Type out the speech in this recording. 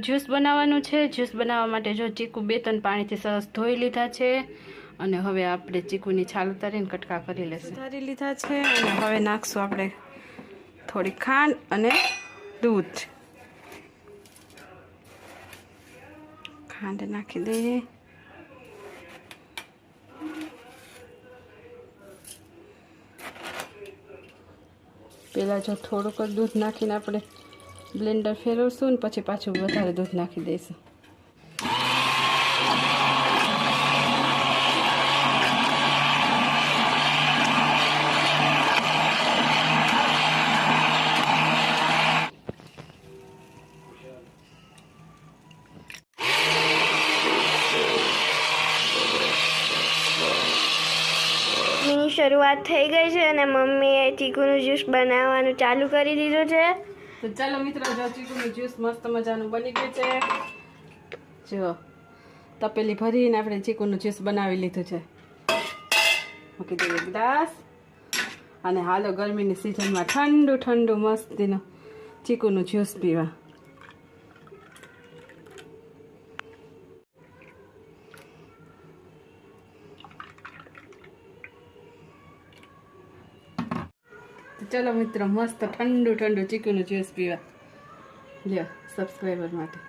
Juice બનાવવાનું છે। Juice બનાવવા માટે જો ચીકુ 2-3 પાણીથી સરસ ધોઈ લીધા છે અને હવે આપણે ચીકુની છાલ ઉતારીને કટકા કરી લેશું। ઉતારી લીધા છે અને હવે નાખશું આપણે થોડી ખાંડ અને દૂધ। ખાંડ નાખી દઈએ। પહેલાં જો થોડુંક જ દૂધ નાખીને આપણે બ્લેન્ડર ફેરવશું ને પછી પાછું વધારે દૂધ નાખી દઈશું। ની શરૂઆત થઈ ગઈ છે અને મમ્મીએ ચીકુનું જ્યુસ બનાવવાનું ચાલુ કરી દીધું છે। તો ચાલો મિત્રો, જો ચીકુનું જ્યુસ મસ્ત મજાનું બની ગયું છે। જો તપેલી ભરીને આપણે ચીકુનું જ્યુસ બનાવી લીધું છે। મૂકી દઈએ ગ્લાસ અને હાલો ગરમીની સિઝનમાં ઠંડુ ઠંડુ મસ્તીનું ચીકુનું જ્યુસ પીવા। ચલો મિત્રો, મસ્ત ઠંડુ ઠંડુ ચીકુનું જ્યુસ પીવા લ્યો સબસ્ક્રાઈબર માટે।